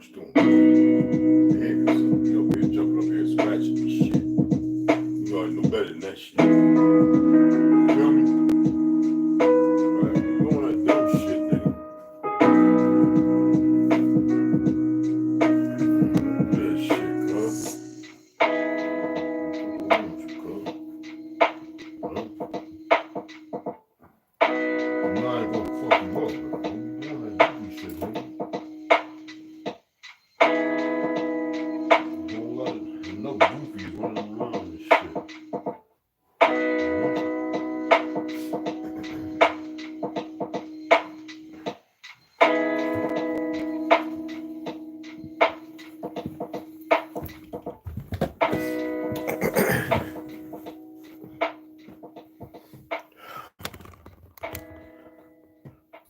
what you doing? Yeah, cause you up here jumping up here scratching and shit. You already know better than that shit. You feel me? Right, you doing that dumb shit, nigga. That shit, cuz. What's wrong with you, cuz? Huh? I'm not gonna fuck you up, bro. You doing that dumb shit, nigga. No goofies running around and shit.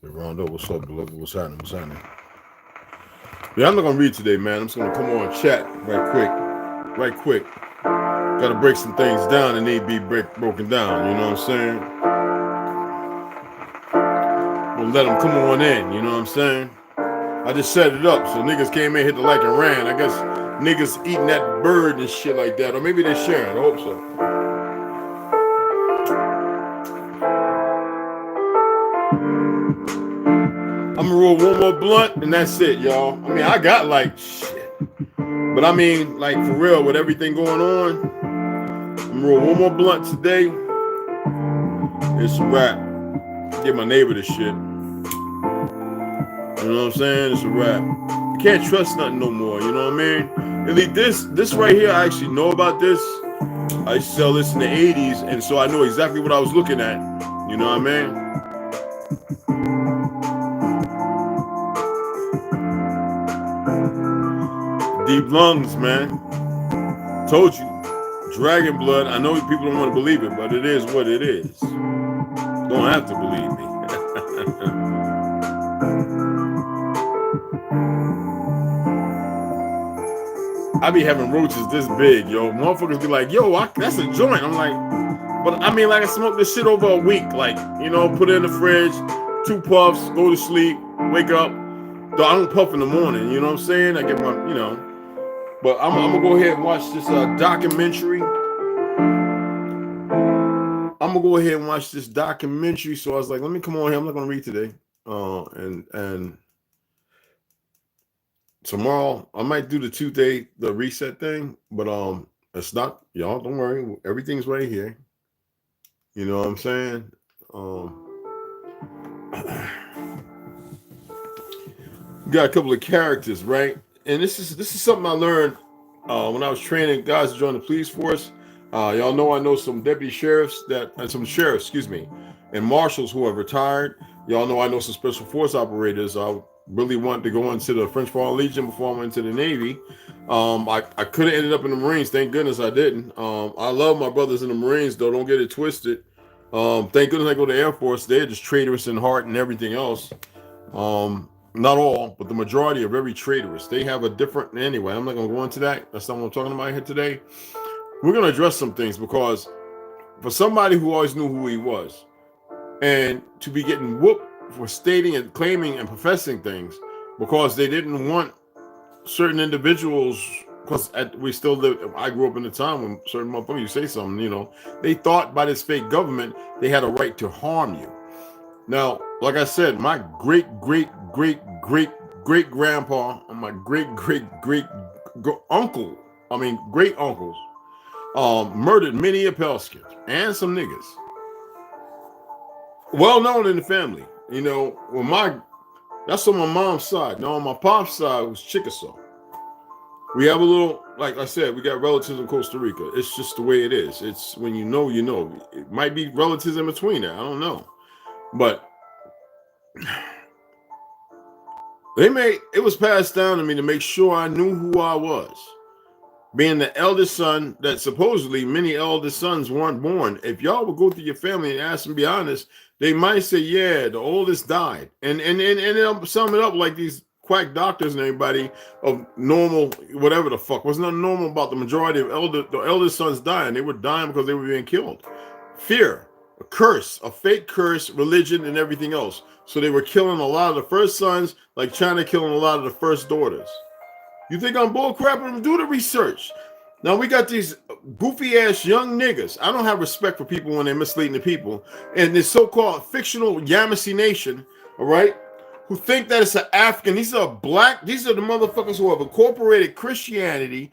Hey, Rondo, what's up, beloved? What's happening? What's happening? Yeah, I'm not gonna read today, man. I'm just gonna come on and chat right quick. Right quick. Gotta break some things down and need to be broken down, you know what I'm saying? We'll let them come on in, you know what I'm saying? I just set it up, so niggas came in, hit the like and ran. I guess niggas eating that bird and shit like that, or maybe they're sharing. I hope so. I'm gonna roll one more blunt and that's it, y'all. I mean, I got like shit, but I mean, like for real, with everything going on, I'm gonna roll one more blunt today. It's a wrap. Give my neighbor this shit. You know what I'm saying? It's a wrap. You can't trust nothing no more. You know what I mean? At least this right here, I actually know about this. I used to sell this in the 80s, and so I know exactly what I was looking at. You know what I mean? Deep lungs, man. Told you. Dragon blood. I know people don't want to believe it, but it is what it is. Don't have to believe me. I be having roaches this big, yo. Motherfuckers be like, yo, that's a joint. I'm like, but I mean, like I smoked this shit over a week. Like, you know, put it in the fridge, 2 puffs, go to sleep, wake up. Though I don't puff in the morning, you know what I'm saying? I get my, you know. But I'm gonna go ahead and watch this documentary. I'm gonna go ahead and watch this documentary. So I was like, let me come on here. I'm not gonna read today. And tomorrow I might do the Tuesday, the reset thing, but it's not, y'all don't worry, everything's right here. You know what I'm saying? Got a couple of characters, right? And this is something I learned when I was training guys to join the police force. Y'all know I know some deputy sheriffs some sheriffs, excuse me, and marshals who have retired. Y'all know I know some special force operators. I really wanted to go into the French Foreign Legion before I went into the Navy. I could have ended up in the Marines. Thank goodness I didn't. I love my brothers in the Marines, though. Don't get it twisted. Thank goodness I go to the Air Force. They're just traitorous in heart and everything else. Not all, but the majority are very traitorous. They have a different, anyway, I'm not going to go into that. That's not what I'm talking about here today. We're going to address some things because for somebody who always knew who he was and to be getting whooped for stating and claiming and professing things because they didn't want certain individuals, because we still live, I grew up in a time when certain motherfuckers, you say something, you know, they thought by this fake government, they had a right to harm you. Now, like I said, my great grandpa and my great uncles murdered many a Pelskins and some niggas. Well known in the family. You know, that's on my mom's side. Now on my pop's side was Chickasaw. We have a little, like I said, we got relatives in Costa Rica. It's just the way it is. It's when you know, you know. It might be relatives in between there. I don't know. But it was passed down to me to make sure I knew who I was. Being the eldest son, that supposedly many eldest sons weren't born. If y'all would go through your family and ask them, be honest, they might say, yeah, the oldest died. And they'll sum it up like these quack doctors and everybody of normal, whatever the fuck. Was nothing normal about the majority of the eldest sons dying. They were dying because they were being killed. Fear, a curse, a fake curse, religion, and everything else. So they were killing a lot of the first sons, like China killing a lot of the first daughters. You think I'm bullcrapping? Do the research. Now we got these goofy ass young niggas. I don't have respect for people when they're misleading the people. And this so-called fictional Yamasee Nation, all right, who think that it's an African. These are the motherfuckers who have incorporated Christianity,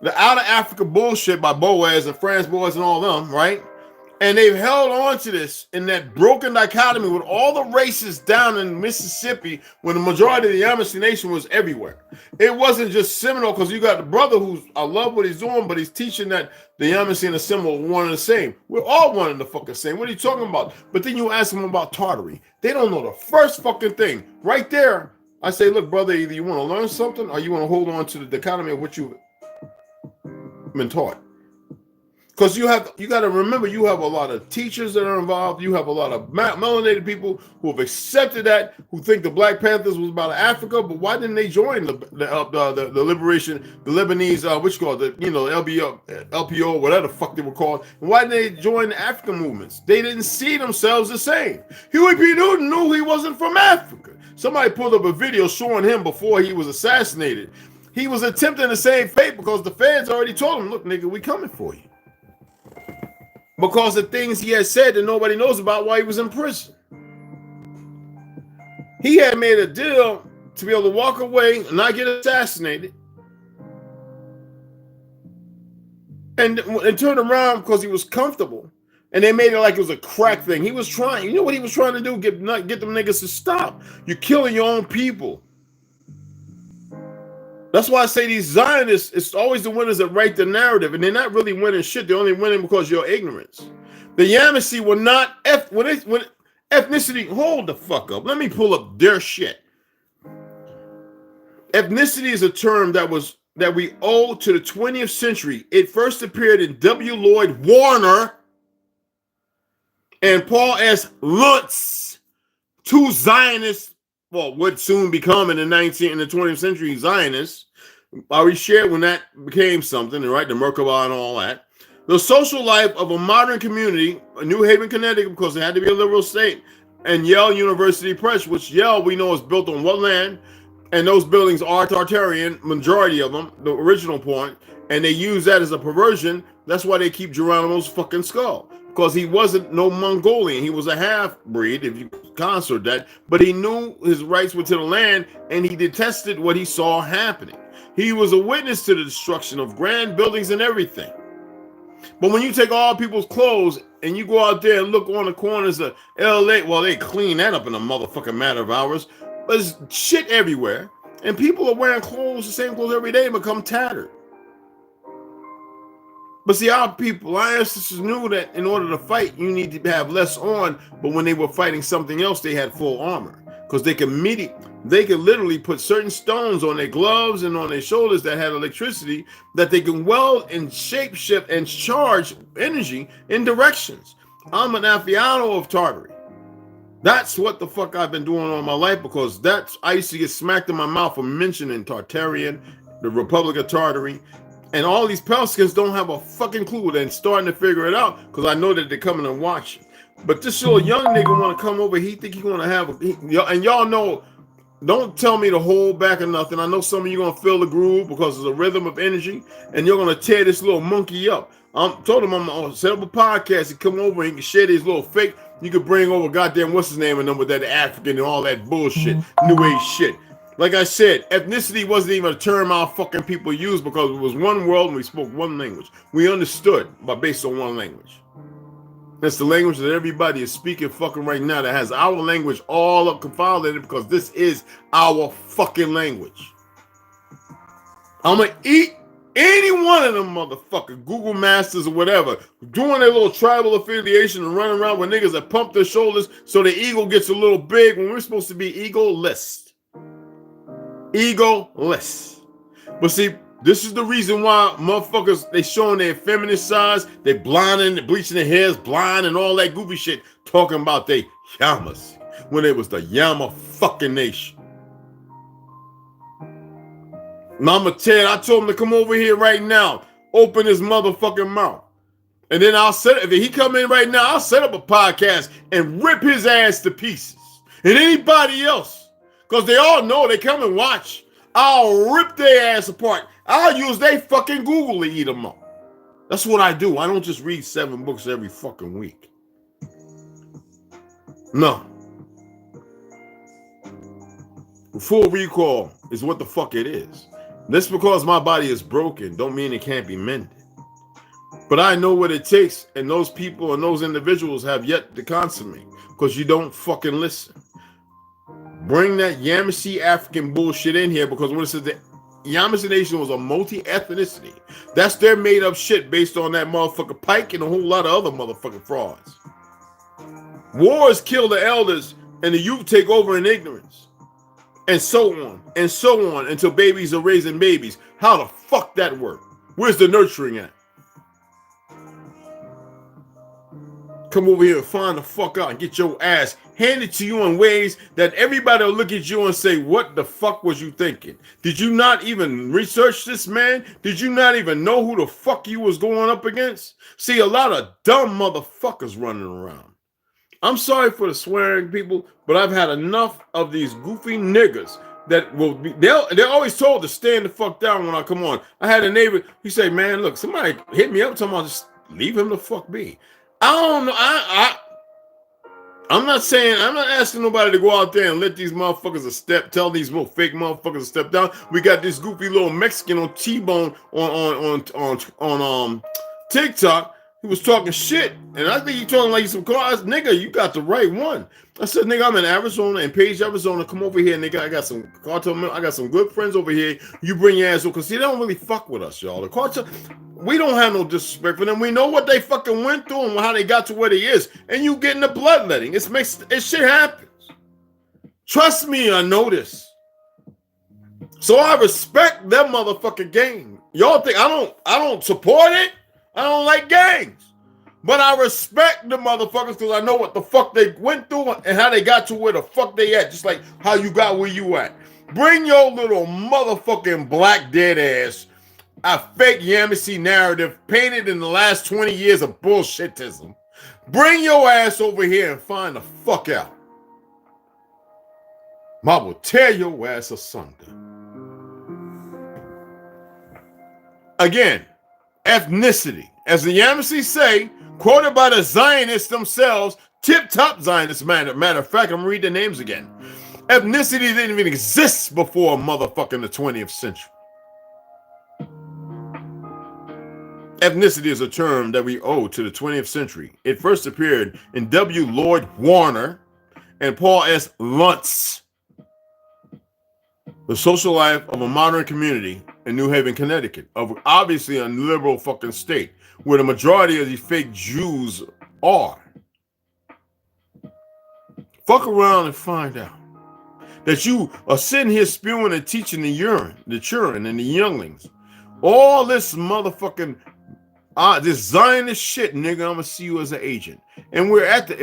the out of Africa bullshit by Boaz and Franz Boas and all them, right? And they've held on to this in that broken dichotomy with all the races down in Mississippi when the majority of the Yamasee Nation was everywhere. It wasn't just Seminole, because you got the brother who's, I love what he's doing, but he's teaching that the Yamasee and the Seminole are one and the same. We're all one and the fucking same. What are you talking about? But then you ask them about Tartary. They don't know the first fucking thing. Right there, I say, look, brother, either you want to learn something or you want to hold on to the dichotomy of what you've been taught. Because you got to remember, you have a lot of teachers that are involved. You have a lot of melanated people who have accepted that, who think the Black Panthers was about Africa. But why didn't they join the liberation, the Lebanese, which called the LPO, whatever the fuck they were called? And why didn't they join the African movements? They didn't see themselves the same. Huey P. Newton knew he wasn't from Africa. Somebody pulled up a video showing him before he was assassinated. He was attempting the same fate because the feds already told him, look, nigga, we coming for you. Because the things he had said that nobody knows about while he was in prison. He had made a deal to be able to walk away and not get assassinated. And turn around because he was comfortable. And they made it like it was a crack thing. He was trying, you know what he was trying to do? Get them niggas to stop. You're killing your own people. That's why I say these Zionists, it's always the winners that write the narrative, and they're not really winning shit. They're only winning because of your ignorance. The Yamasee were not when ethnicity. Hold the fuck up. Let me pull up their shit. Ethnicity is a term that we owe to the 20th century. It first appeared in W. Lloyd Warner and Paul S. Lutz, two Zionists. Well, would soon become in the 20th century Zionists. I already shared when that became something, right? The Merkabah and all that. The social life of a modern community, New Haven, Connecticut, because it had to be a liberal state, and Yale University Press, which Yale we know is built on what land, and those buildings are Tartarian, majority of them, the original point, and they use that as a perversion. That's why they keep Geronimo's fucking skull. Because he wasn't no Mongolian. He was a half-breed, if you consort that. But he knew his rights were to the land, and he detested what he saw happening. He was a witness to the destruction of grand buildings and everything. But when you take all people's clothes and you go out there and look on the corners of LA, well, they clean that up in a motherfucking matter of hours. But there's shit everywhere. And people are wearing clothes, the same clothes every day, and become tattered. But see, our ancestors knew that in order to fight, you need to have less on. But when they were fighting something else, they had full armor. Because they could literally put certain stones on their gloves and on their shoulders that had electricity that they can weld and shape shift and charge energy in directions. I'm an aficionado of Tartary. That's what the fuck I've been doing all my life, because I used to get smacked in my mouth for mentioning Tartarian, the Republic of Tartary. And all these Pelicans don't have a fucking clue. They're starting to figure it out because I know that they're coming and watching. But this little young nigga want to come over. He think he's going to have and y'all know, don't tell me to hold back or nothing. I know some of you going to feel the groove because it's a rhythm of energy, and you're going to tear this little monkey up. I told him I'm going to set up a podcast and come over and he can share these little fake. You could bring over goddamn what's his name and them with that African and all that bullshit, new age shit. Like I said, ethnicity wasn't even a term our fucking people used because it was one world and we spoke one language. We understood based on one language. That's the language that everybody is speaking fucking right now that has our language all up consolidated because this is our fucking language. I'm going to eat any one of them motherfuckers, Google Masters or whatever, doing their little tribal affiliation and running around with niggas that pump their shoulders so the ego gets a little big when we're supposed to be egoless. Egoless. But see, this is the reason why motherfuckers, they showing their feminist sides, they blinding, they bleaching their hairs blind and all that goofy shit, talking about they Yamas when it was the Yama fucking nation. Mama Ted, I told him to come over here right now, open his motherfucking mouth. And then if he come in right now, I'll set up a podcast and rip his ass to pieces. And anybody else. Because they all know, they come and watch. I'll rip their ass apart. I'll use their fucking Google to eat them up. That's what I do. I don't just read 7 books every fucking week. No. Full recall is what the fuck it is. Just because my body is broken don't mean it can't be mended. But I know what it takes, and those people and those individuals have yet to consummate because you don't fucking listen. Bring that Yamasee African bullshit in here, because when it says the Yamasee Nation was a multi-ethnicity, that's their made-up shit based on that motherfucker Pike and a whole lot of other motherfucking frauds. Wars kill the elders, and the youth take over in ignorance. And so on, until babies are raising babies. How the fuck that work? Where's the nurturing at? Come over here and find the fuck out and get your ass handed to you in ways that everybody will look at you and say, what the fuck was you thinking? Did you not even research this, man? Did you not even know who the fuck you was going up against? See, a lot of dumb motherfuckers running around. I'm sorry for the swearing, people, but I've had enough of these goofy niggas that will be, they're always told to stand the fuck down when I come on. I had a neighbor, he said, man, look, somebody hit me up talking about just leave him the fuck be. I don't know. I'm not asking nobody to go out there and let these motherfuckers tell these little fake motherfuckers to step down. We got this goofy little Mexican on T-Bone on TikTok. He was talking shit, and I think he talking like some cars. Nigga, you got the right one. I said, nigga, I'm in Arizona, in Page, Arizona. Come over here, nigga. I got some cartel. I got some good friends over here. You bring your ass over, because see, they don't really fuck with us, y'all. The cartel, we don't have no disrespect for them. We know what they fucking went through and how they got to where they is. And you getting the bloodletting. It shit happens. Trust me, I know this. So I respect that motherfucking game. Y'all think I don't support it? I don't like gangs, but I respect the motherfuckers because I know what the fuck they went through and how they got to where the fuck they at, just like how you got where you at. Bring your little motherfucking black dead ass, a fake Yamasee narrative painted in the last 20 years of bullshitism. Bring your ass over here and find the fuck out. I will tear your ass asunder. Again, ethnicity, as the Yamasee say, quoted by the Zionists themselves, tip-top Zionists, matter of fact, I'm gonna read their names again. Ethnicity didn't even exist before motherfucking the 20th century. Ethnicity is a term that we owe to the 20th century. It first appeared in W. Lloyd Warner and Paul S. Luntz, The Social Life of a Modern Community in New Haven, Connecticut, of obviously a liberal fucking state where the majority of these fake Jews are. Fuck around and find out that you are sitting here spewing and teaching the children and the younglings all this motherfucking this Zionist shit, nigga. I'm gonna see you as an agent, and we're at the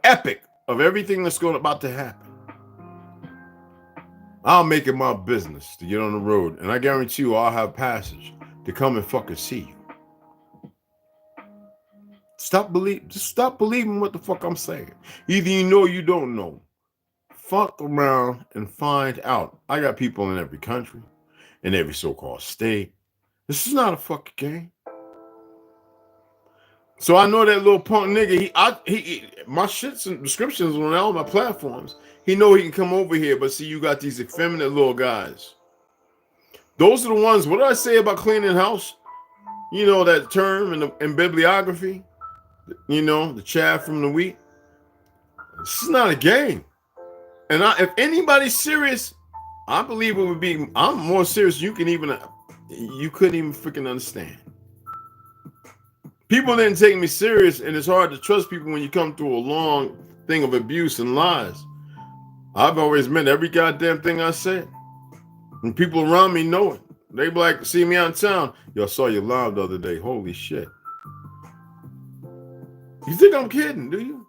epic of everything that's about to happen. I'll make it my business to get on the road, and I guarantee you I'll have passage to come and fucking see you. Just stop believing what the fuck I'm saying. Either you know or you don't know. Fuck around and find out. I got people in every country, in every so-called state. This is not a fucking game. So I know that little punk nigga, he my shits and descriptions on all my platforms. He know he can come over here, but see, you got these effeminate little guys. Those are the ones, what did I say about cleaning house? You know that term in bibliography? You know, the chaff from the wheat? This is not a game. And if anybody's serious, I believe it would be, I'm more serious you couldn't even freaking understand. People didn't take me serious, and it's hard to trust people when you come through a long thing of abuse and lies. I've always meant every goddamn thing I said. And people around me know it. They be like, see me out in town. Yo, I saw you live the other day. Holy shit. You think I'm kidding, do you?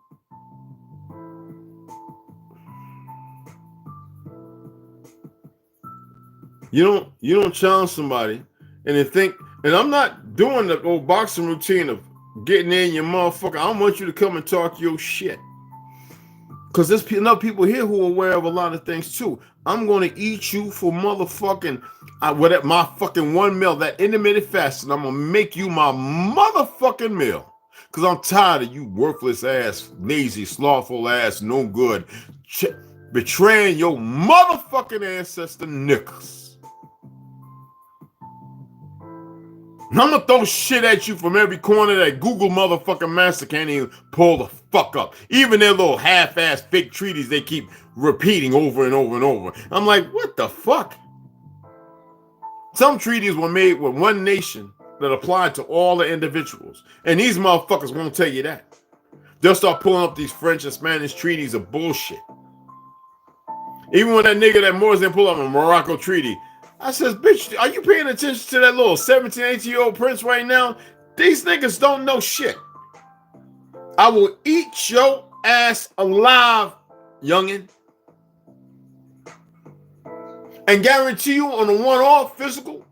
You don't challenge somebody and then think, and I'm not doing the old boxing routine of getting in your motherfucker. I don't want you to come and talk your shit. because there's enough people here who are aware of a lot of things too. I'm going to eat you for motherfucking whatever, my fucking one meal, that intermittent fasting. I'm going to make you my motherfucking meal. Because I'm tired of you worthless ass, lazy, slothful ass, no good, betraying your motherfucking ancestor niggas. And I'm gonna throw shit at you from every corner that Google motherfucking master can't even pull the fuck up. Even their little half-ass fake treaties they keep repeating over and over and over. I'm like, what the fuck? Some treaties were made with one nation that applied to all the individuals. And these motherfuckers won't tell you that. They'll start pulling up these French and Spanish treaties of bullshit. Even when that nigga that Moors didn't pull up a Morocco treaty, I says, bitch, are you paying attention to that little 17, 18-year-old prince right now? These niggas don't know shit. I will eat your ass alive, youngin'. And guarantee you on a one-off physical,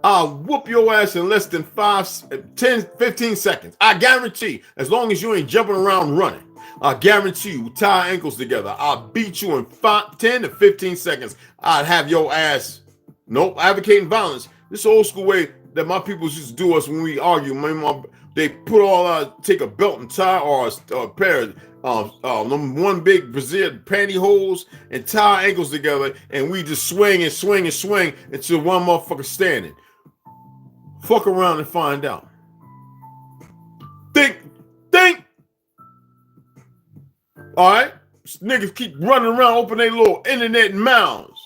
I'll whoop your ass in less than 5, 10, 15 seconds. I guarantee, as long as you ain't jumping around running. I guarantee you, tie ankles together. I'll beat you in 10 to 15 seconds. I'd have your ass, nope, advocating violence. This old school way that my people used to do us when we argue. They put take a belt and tie or a pair of one big Brazilian pantyhose and tie ankles together, and we just swing and swing and swing until one motherfucker standing. Fuck around and find out. Think. All right? Niggas keep running around, open their little internet mouths.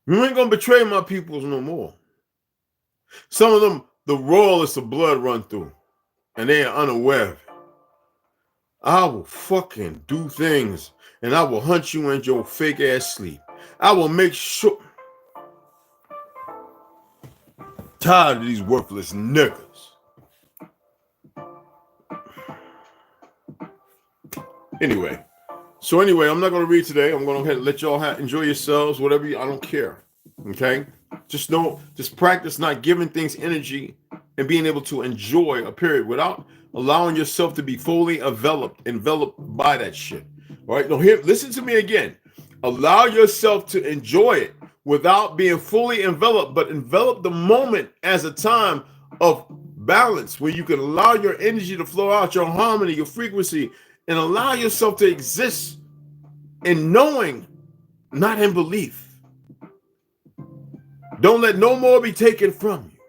You ain't gonna betray my peoples no more. Some of them, the royalists of blood run through, and they are unaware of it. I will fucking do things, and I will hunt you in your fake ass sleep. I will make sure. Tired of these worthless niggas. Anyway, I'm not going to read today. I'm going to let y'all enjoy yourselves, whatever I don't care. Okay? Just practice not giving things energy and being able to enjoy a period without allowing yourself to be fully enveloped by that shit. All right? Now here, listen to me again. Allow yourself to enjoy it without being fully enveloped, but envelop the moment as a time of balance where you can allow your energy to flow out, your harmony, your frequency, and allow yourself to exist in knowing, not in belief. Don't let no more be taken from you.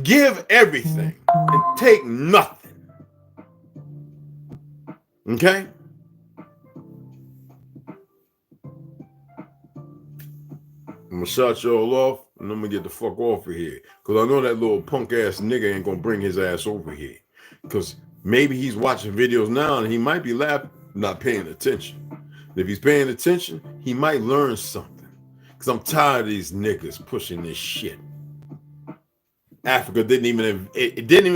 Give everything and take nothing. Okay? I'm gonna shut y'all off and I'm gonna get the fuck off of here. Because I know that little punk ass nigga ain't gonna bring his ass over here. Because maybe he's watching videos now and he might be laughing, not paying attention. And if he's paying attention, he might learn something. Because I'm tired of these niggas pushing this shit. Africa didn't even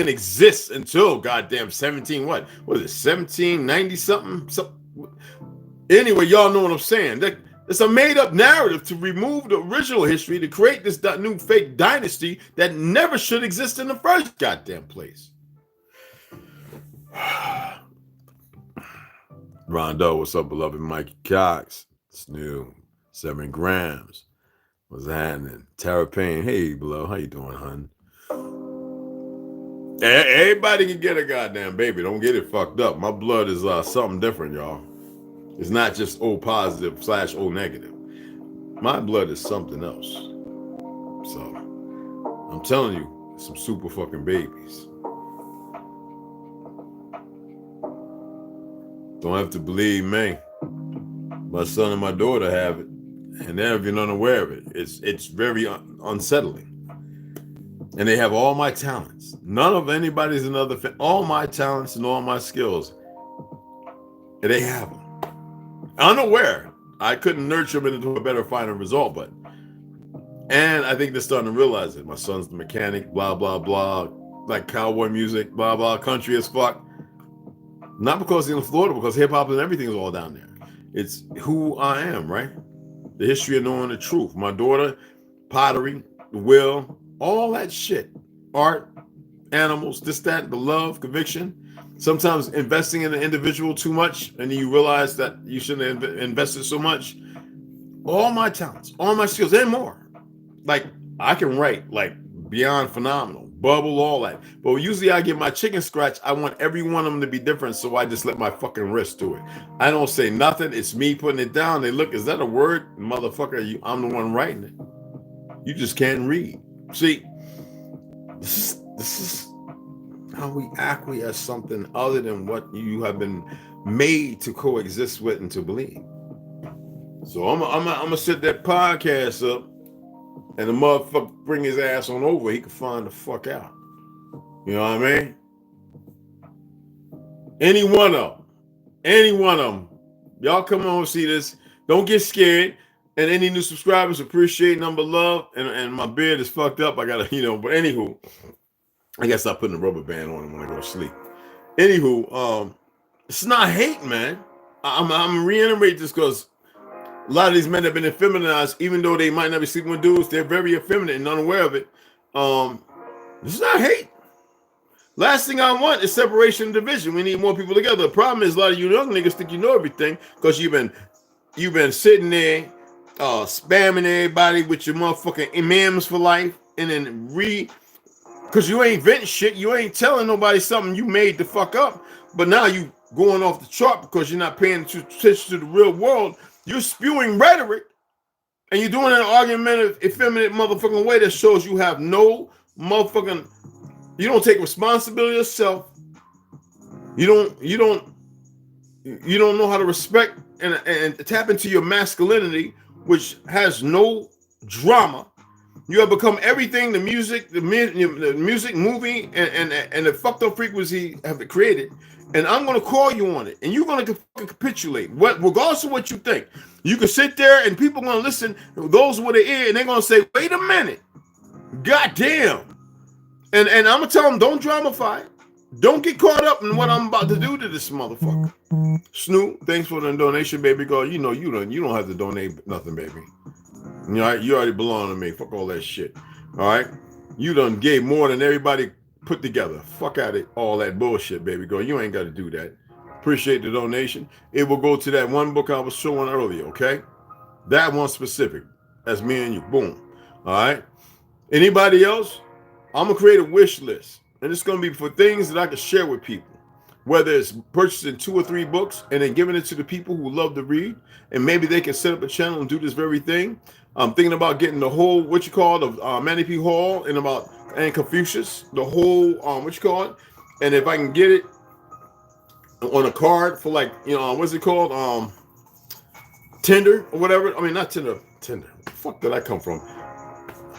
exist until goddamn 1790 something. Anyway, y'all know what I'm saying. It's a made-up narrative to remove the original history to create this new fake dynasty that never should exist in the first goddamn place. Rondo, what's up, beloved? Mikey Cox, Snoo, 7 grams. What's happening? Tara Payne, hey, beloved, how you doing, hun? Everybody can get a goddamn baby. Don't get it fucked up. My blood is something different, y'all. It's not just O positive / O negative. My blood is something else. So, I'm telling you, some super fucking babies. Don't have to believe me. My son and my daughter have it, and they're even unaware of it. It's very unsettling. And they have all my talents. None of anybody's another all my talents and all my skills. And they have them. Unaware. I couldn't nurture them into a better final result, and I think they're starting to realize it. My son's the mechanic, blah, blah, blah, like cowboy music, blah, blah, country as fuck. Not because he's in Florida, because hip hop and everything is all down there. It's who I am, right? The history of knowing the truth. My daughter, pottery, the will, all that shit. Art, animals, this, that, the love, conviction. Sometimes investing in an individual too much, and then you realize that you shouldn't have invested so much. All my talents, all my skills, and more. Like, I can write like beyond phenomenal, bubble, all that. But usually I get my chicken scratch. I want every one of them to be different, so I just let my fucking wrist do it. I don't say nothing. It's me putting it down. They look, is that a word? Motherfucker, I'm the one writing it. You just can't read. See, this is how we acquiesce something other than what you have been made to coexist with and to believe. So I'm gonna set that podcast up, and the motherfucker bring his ass on over. He can find the fuck out. You know what I mean? Any one of them. Y'all come on and see this. Don't get scared. And any new subscribers, appreciate, number love. And my beard is fucked up. I gotta, but anywho, I guess I'm putting a rubber band on when I go to sleep. Anywho, it's not hate, man. I'm reiterating this because a lot of these men have been effeminized, even though they might not be sleeping with dudes. They're very effeminate and unaware of it. This is not hate. Last thing I want is separation and division. We need more people together. The problem is a lot of you young niggas think you know everything because you've been sitting there spamming everybody with your motherfucking imams for life, and then because you ain't venting shit. You ain't telling nobody something you made the fuck up. But now you going off the chart because you're not paying attention to the real world. You're spewing rhetoric, and you're doing it in an argumentative, effeminate motherfucking way that shows you have no motherfucking. You don't take responsibility yourself. You don't know how to respect and tap into your masculinity, which has no drama. You have become everything the music, movie, and the fucked up frequency have created. And I'm going to call you on it. And you're going to capitulate. Regardless of what you think. You can sit there and people are going to listen, those with an ear, and they're going to say, wait a minute. Goddamn. And I'm going to tell them, don't dramify it. Don't get caught up in what I'm about to do to this motherfucker. Snoop, thanks for the donation, baby girl. You don't have to donate nothing, baby. You already belong to me. Fuck all that shit. All right? You done gave more than everybody put together. Fuck out of all that bullshit, baby girl. You ain't got to do that. Appreciate the donation. It will go to that one book I was showing earlier, okay? That one specific. That's me and you. Boom. All right? Anybody else? I'm going to create a wish list. And it's going to be for things that I can share with people. Whether it's purchasing 2 or 3 books and then giving it to the people who love to read. And maybe they can set up a channel and do this very thing. I'm thinking about getting the whole, of Manny P. Hall and Confucius. The whole, And if I can get it on a card for what's it called? Tinder or whatever. I mean, not Tinder. Where the fuck did I come from?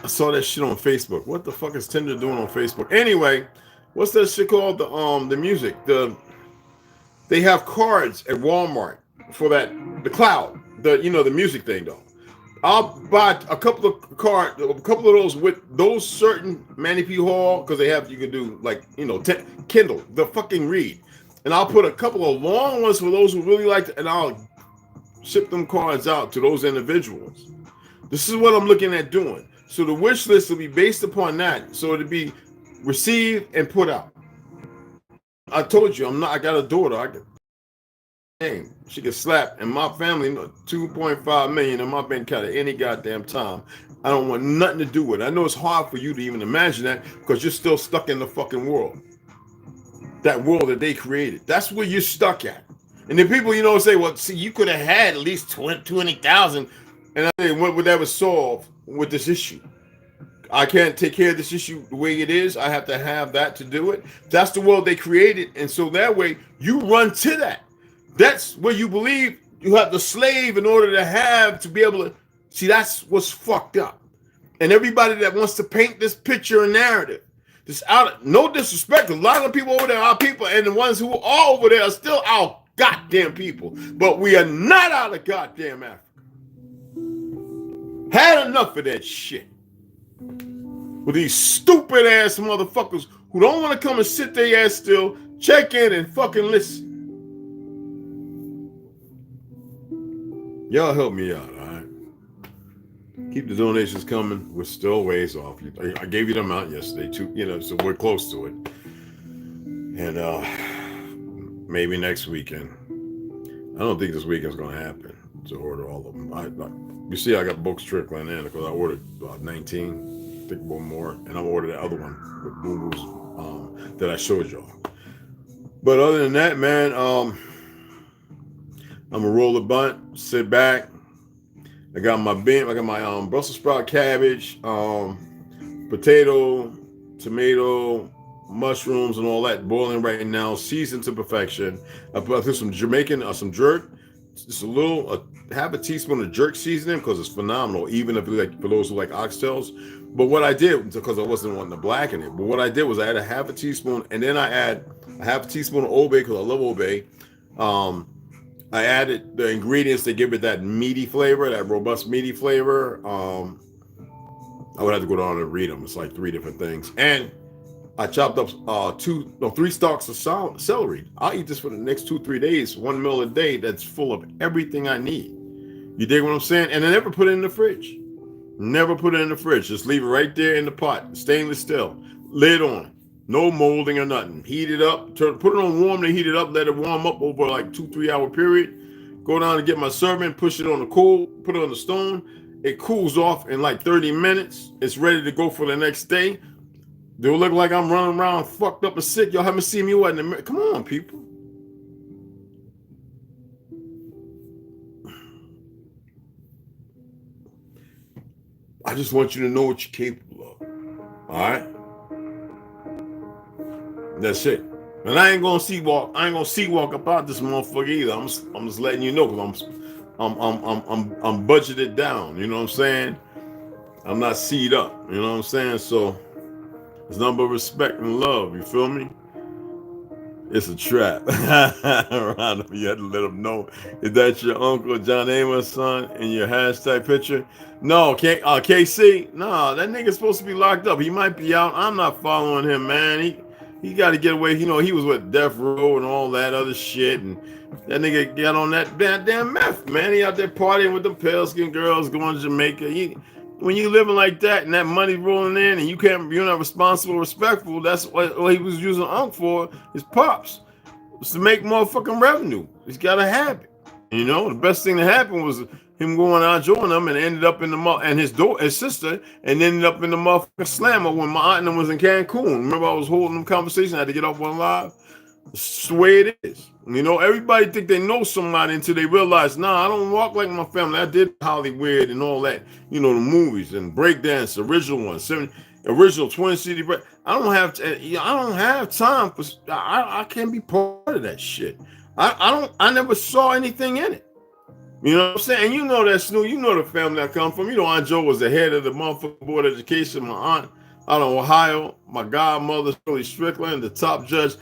I saw that shit on Facebook. What the fuck is Tinder doing on Facebook? Anyway, what's that shit called? The music. They have cards at Walmart for the cloud. The music thing though. I'll buy a couple of those with those certain Manny P. Hall because you can do Kindle, the fucking read. And I'll put a couple of long ones for those who really like it, and I'll ship them cards out to those individuals. This is what I'm looking at doing. So the wish list will be based upon that. So it'll be received and put out. I told you I got a daughter. She gets slapped, and my family, 2.5 million in my bank account at any goddamn time. I don't want nothing to do with it. I know it's hard for you to even imagine that because you're still stuck in the fucking world. That world that they created. That's where you're stuck at. And then people, say, well, see, you could have had at least 20,000. And I think what would that solve with this issue? I can't take care of this issue the way it is. I have to have that to do it. That's the world they created. And so that way you run to that. That's where you believe you have to slave in order to be able to see. That's what's fucked up. And everybody that wants to paint this picture and narrative, no disrespect. A lot of people over there are people, and the ones who are over there are still our goddamn people. But we are not out of goddamn Africa. Had enough of that shit. With these stupid ass motherfuckers who don't want to come and sit their ass still, check in and fucking listen. Y'all help me out, all right? Keep the donations coming. We're still ways off. I gave you them out yesterday too, so we're close to it. And maybe next weekend. I don't think this weekend's gonna happen to order all of them. You see, I got books trickling in because I ordered 19. I think one more, and I ordered the other one with Boo Boos that I showed y'all. But other than that, man, I'm gonna roll the bunt, sit back. I got my Brussels sprout cabbage, potato, tomato, mushrooms, and all that boiling right now, seasoned to perfection. I put some some jerk, just half a teaspoon of jerk seasoning because it's phenomenal, even if for those who like oxtails. But what I did, because I wasn't wanting to blacken it, but what I did was I added a half a teaspoon, and then I add a half a teaspoon of Old Bay because I love Old Bay. I added the ingredients to give it that meaty flavor, that robust meaty flavor. I would have to go down and read them. It's like 3 different things. And I chopped up 3 stalks of celery. I'll eat this for the next 2-3 days, 1 meal a day that's full of everything I need. You dig what I'm saying? And I never put it in the fridge. Never put it in the fridge. Just leave it right there in the pot, stainless steel. Lid on. No molding or nothing. Heat it up. Put it on warm to heat it up. Let it warm up over like 2-3 hour period. Go down and get my serving. Push it on the cool. Put it on the stone. It cools off in like 30 minutes. It's ready to go for the next day. They'll look like I'm running around fucked up and sick. Y'all haven't seen me what in the mirror. Come on, people. I just want you to know what you're capable of. All right? That's it. And I ain't gonna sea walk about this motherfucker either. I'm just letting you know because I'm budgeted down. You know what I'm saying? I'm not seed up. You know what I'm saying? So it's nothing but respect and love. You feel me? It's a trap. Around him, you had to let him know. Is that your Uncle John Amos' son in your hashtag picture? No, KC. No, that nigga's supposed to be locked up. He might be out. I'm not following him, man. He got to get away. You know, he was with Death Row and all that other shit, and that nigga got on that damn meth, man. He out there partying with the pale skin girls, going to Jamaica. When you living like that and that money rolling in and you're not responsible, respectful, that's what he was using Unc for, his pops. Was to make motherfucking revenue. He's got to have it. You know, the best thing that happened was him going out joining them and ended up in his sister, and ended up in the motherfucking slammer when my aunt and them was in Cancun. Remember I was holding them conversations, I had to get off one live. It's the way it is. You know, everybody think they know somebody until they realize, nah, I don't walk like my family. I did Hollywood and all that, you know, the movies and breakdance, original ones, original Twin City. I don't have time for. I can't be part of that shit. I never saw anything in it. You know what I'm saying? And you know that Snoop, you know the family I come from. You know Aunt Joe was the head of the motherfucking board of education. My aunt out of Ohio, my godmother Shirley Strickland, the top judge.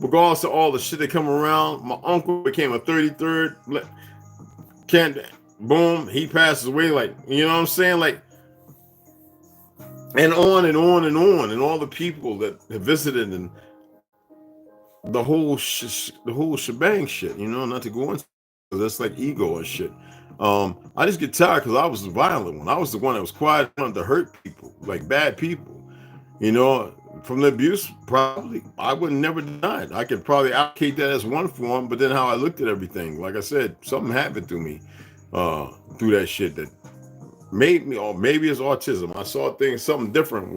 Regardless of all the shit that come around, my uncle became a 33rd. Boom, he passes away. Like, you know what I'm saying? Like, and on and on and on, and all the people that have visited and the whole shebang shit. You know, not to go into because that's like ego and shit. I just get tired because I was the violent one. I was the one that was quiet, wanted to hurt people, like bad people. You know. From the abuse, probably I would never deny it. I could probably allocate that as one form, but then how I looked at everything, like I said, something happened to me through that shit that made me, or maybe it's autism. I saw something different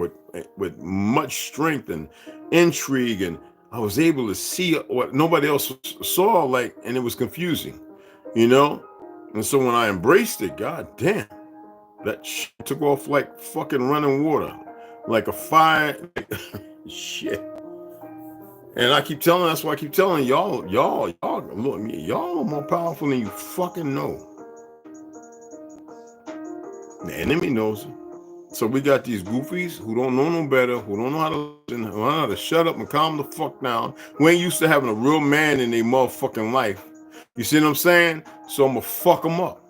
with much strength and intrigue, and I was able to see what nobody else saw, like, and it was confusing, you know. And so when I embraced it, god damn, that shit took off like fucking running water. Like a fire, shit. And that's why I keep telling y'all, look, y'all are more powerful than you fucking know. The enemy knows it. So we got these goofies who don't know no better, who don't know how to listen, who don't know how to shut up and calm the fuck down, who ain't used to having a real man in their motherfucking life. You see what I'm saying? So I'm gonna fuck them up.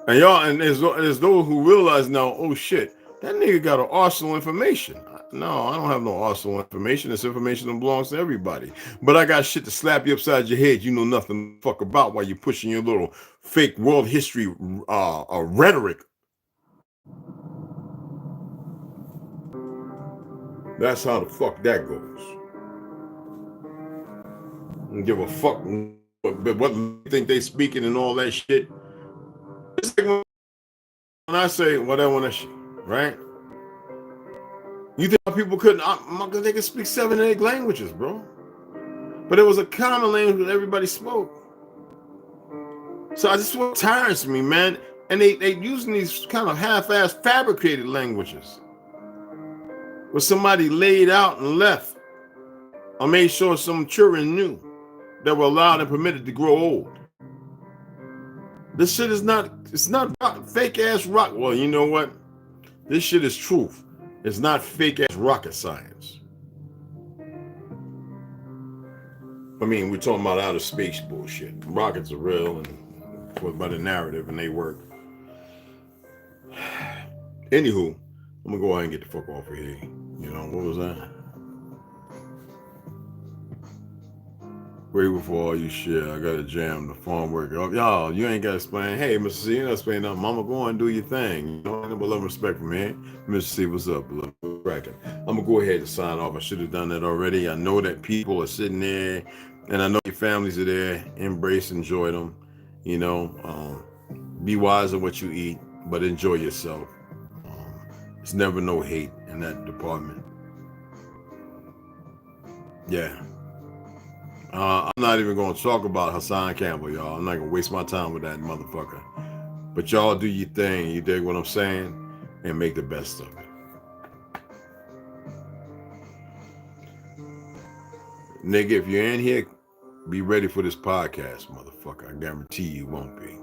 And y'all, and there's those who realize now, oh shit, that nigga got an arsenal of information. No, I don't have no arsenal of information. This information that belongs to everybody. But I got shit to slap you upside your head you know nothing fuck about while you're pushing your little fake world history rhetoric. That's how the fuck that goes. and give a fuck what you think they speaking and all that shit. It's like when I say whatever, right? You think people couldn't? They could speak 7 or 8 languages, bro. But it was a common language that everybody spoke. So I just what tires me, man. And they using these kind of half-ass fabricated languages, where somebody laid out and left, or made sure some children knew that were allowed and permitted to grow old. This shit is not. It's not fake ass rock. Well, you know what? This shit is truth. It's not fake ass rocket science. I mean, we're talking about outer space bullshit. Rockets are real and by the narrative, and they work. Anywho, I'm gonna go ahead and get the fuck off of here. You know, what was that? Grateful for all you shit. I got a jam, the farm worker. Oh, y'all, you ain't got to explain. Hey, Mr. C, you not explain nothing. Mama, go on and do your thing. You know, but love and respect from me. Mr. C, what's up? I'm gonna go ahead and sign off. I should have done that already. I know that people are sitting there, and I know your families are there. Embrace, enjoy them. You know, be wise in what you eat, but enjoy yourself. It's never no hate in that department. Yeah. I'm not even going to talk about Hassan Campbell, y'all. I'm not going to waste my time with that motherfucker. But y'all do your thing. You dig what I'm saying? And make the best of it. Nigga, if you're in here, be ready for this podcast, motherfucker. I guarantee you won't be.